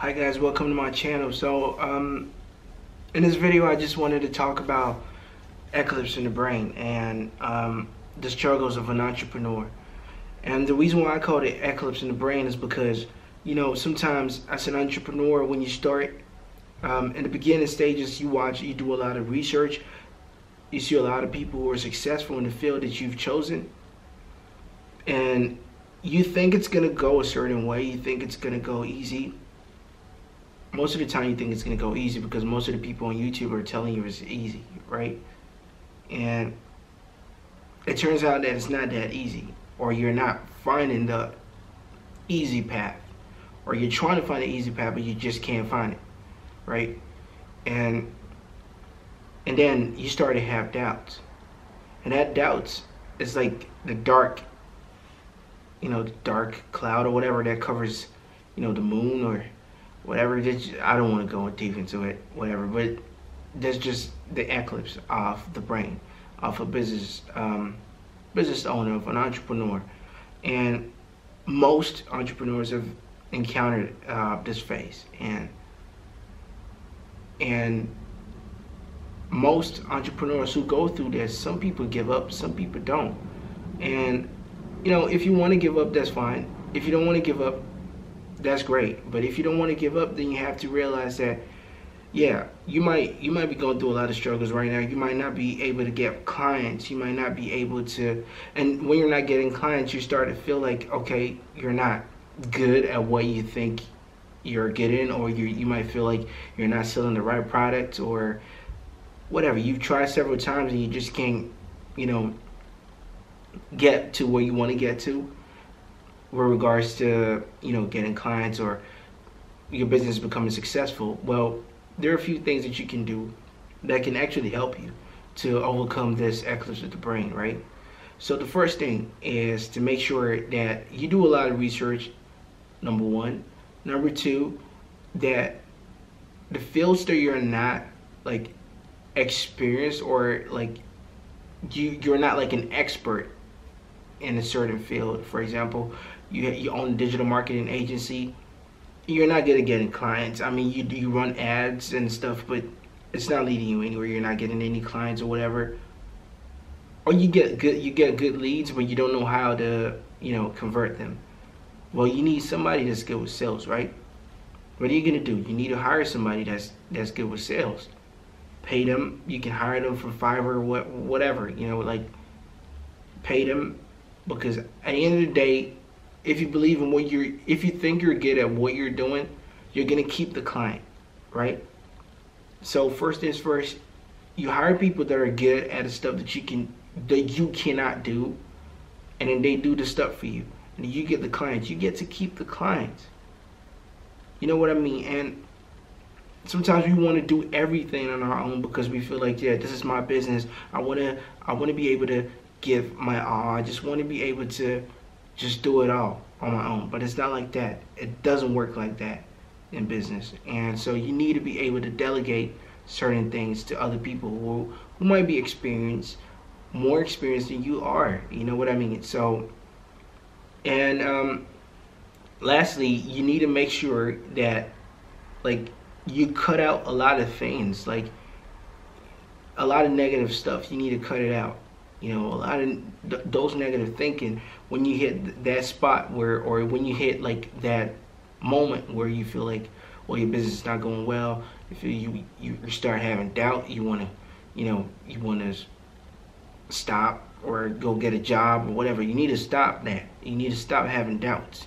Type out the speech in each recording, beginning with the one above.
Hi guys, welcome to my channel. In this video I just wanted to talk about Eclipse in the brain and the struggles of an entrepreneur. And the reason why I called it Eclipse in the brain is because, you know, sometimes as an entrepreneur, when you start in the beginning stages, you do a lot of research, you see a lot of people who are successful in the field that you've chosen, and you think it's gonna go a certain way, you think it's gonna go easy. Most of the time you think it's gonna go easy because most of the people on YouTube are telling you it's easy, right? And it turns out that it's not that easy, or you're not finding the easy path, or you're trying to find the easy path but you just can't find it, right? And then you start to have doubts, and that doubts is like the dark, the dark cloud or whatever that covers, the moon or whatever. I don't want to go deep into it, whatever, but that's just the eclipse of the brain, of a business owner, of an entrepreneur. And most entrepreneurs have encountered this phase, and most entrepreneurs who go through this, some people give up, some people don't. And if you want to give up, that's fine. If you don't want to give up, that's great. But if you don't want to give up, then you have to realize that, yeah, you might be going through a lot of struggles right now. You might not be able to get clients. You might not be able to, and when you're not getting clients, you start to feel like, okay, you're not good at what you think you're getting, or you might feel like you're not selling the right product or whatever. You've tried several times and you just can't, get to where you want to get to with regards to, getting clients or your business becoming successful. Well, there are a few things that you can do that can actually help you to overcome this eclipse of the brain, right? So the first thing is to make sure that you do a lot of research, number one. Number two, that the fields that you're not like experienced, or like you're not like an expert in a certain field. For example, you own a digital marketing agency, you're not good at getting clients. I mean, you run ads and stuff, but it's not leading you anywhere. You're not getting any clients or whatever. Or you get good leads, but you don't know how to convert them. Well, you need somebody that's good with sales, right? What are you gonna do? You need to hire somebody that's good with sales. Pay them. You can hire them from Fiverr, whatever, like pay them, because at the end of the day, if you believe in if you think you're good at what you're doing, you're gonna keep the client, right? So first things first, you hire people that are good at the stuff that you cannot do, and then they do the stuff for you, and you get the clients. You get to keep the clients. You know what I mean? And sometimes we want to do everything on our own because we feel like, yeah, this is my business. I wanna be able to give my all. I just want to be able to just do it all on my own. But it's not like that. It doesn't work like that in business. And so you need to be able to delegate certain things to other people who might be more experienced than you are. You know what I mean? So, and lastly, you need to make sure that you cut out a lot of things, like a lot of negative stuff. You need to cut it out. A lot of those negative thinking, when you hit that spot or when you hit like that moment where you feel like, well, your business is not going well, if you start having doubt, you want to stop or go get a job or whatever. You need to stop that. You need to stop having doubts.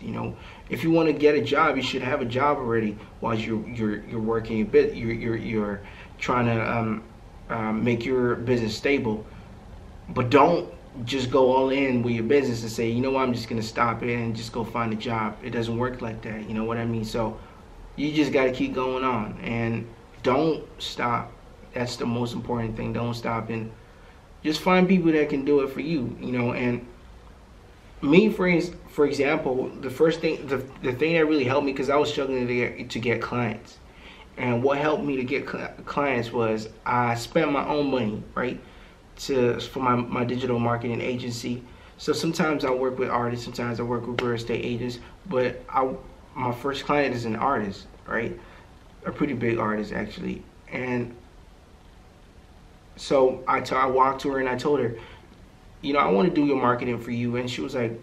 If you want to get a job, you should have a job already while you're working a bit. You're trying to make your business stable. But don't just go all in with your business and say, I'm just going to stop it and just go find a job. It doesn't work like that. You know what I mean? So you just got to keep going on, and don't stop. That's the most important thing. Don't stop, and just find people that can do it for you. And me, for example, the thing that really helped me, because I was struggling to get clients. And what helped me to get clients was I spent my own money, right? For my digital marketing agency. So sometimes I work with artists, sometimes I work with real estate agents, but my first client is an artist, right? A pretty big artist actually. And so I walked to her and I told her, you know, I want to do your marketing for you. And she was like,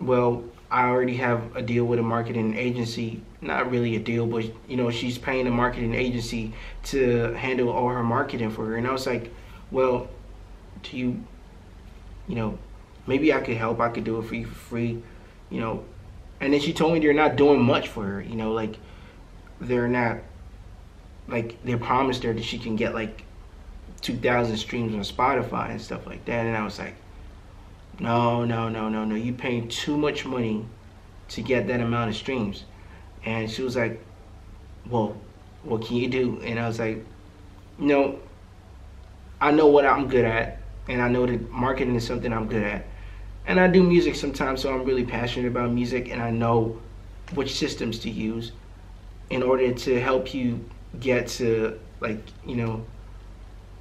well, I already have a deal with a marketing agency. Not really a deal, but you know, she's paying a marketing agency to handle all her marketing for her. And I was like, well, do you, you know, maybe I could help. I could do it for you for free, you know. And then she told me they're not doing much for her, you know, like they're not, like they promised her that she can get like 2,000 streams on Spotify and stuff like that. And I was like, no, no, no, no, no. You paying too much money to get that amount of streams. And she was like, well, what can you do? And I was like, no, I know what I'm good at, and I know that marketing is something I'm good at. And I do music sometimes, so I'm really passionate about music, and I know which systems to use in order to help you get to, like, you know,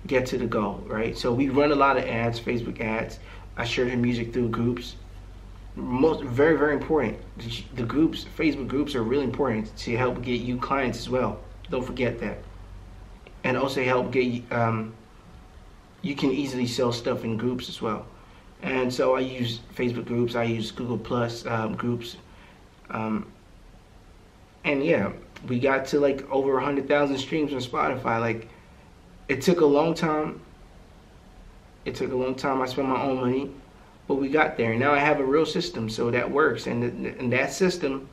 get to the goal, right? So we run a lot of ads, Facebook ads. I share her music through groups. Very, very important. The groups, Facebook groups, are really important to help get you clients as well. Don't forget that. And also help get you, you can easily sell stuff in groups as well. And so I use Facebook groups, I use Google Plus groups. And yeah, we got to like over 100,000 streams on Spotify. Like, it took a long time. It took a long time. I spent my own money, but we got there. Now I have a real system, so that works. And that system,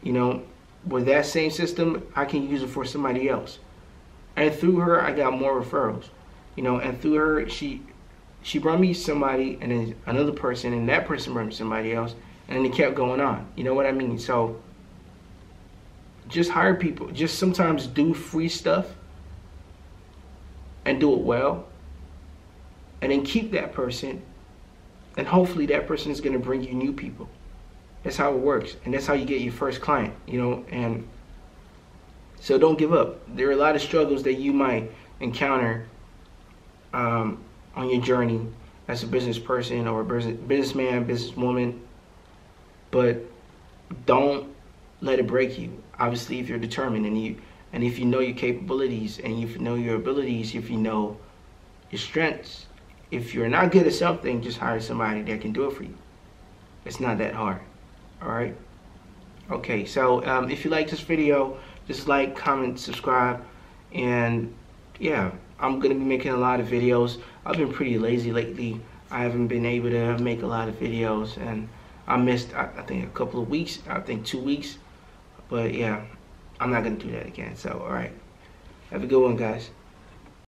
you know, with that same system, I can use it for somebody else. And through her, I got more referrals. You know, and through her, she brought me somebody, and then another person, and that person brought me somebody else, and then it kept going on. You know what I mean? So just hire people. Just sometimes do free stuff and do it well, and then keep that person, and hopefully that person is going to bring you new people. That's how it works, and that's how you get your first client, you know. And so don't give up. There are a lot of struggles that you might encounter on your journey as a business person or a businessman, businesswoman, but don't let it break you. Obviously, if you're determined and if you know your capabilities, and if you know your abilities, if you know your strengths, if you're not good at something, just hire somebody that can do it for you. It's not that hard. All right. Okay. So if you like this video, just like, comment, subscribe, and yeah, I'm gonna be making a lot of videos. I've been pretty lazy lately. I haven't been able to make a lot of videos, and I missed, I think, a couple of weeks. I think 2 weeks. But yeah, I'm not gonna do that again. So all right, have a good one, guys.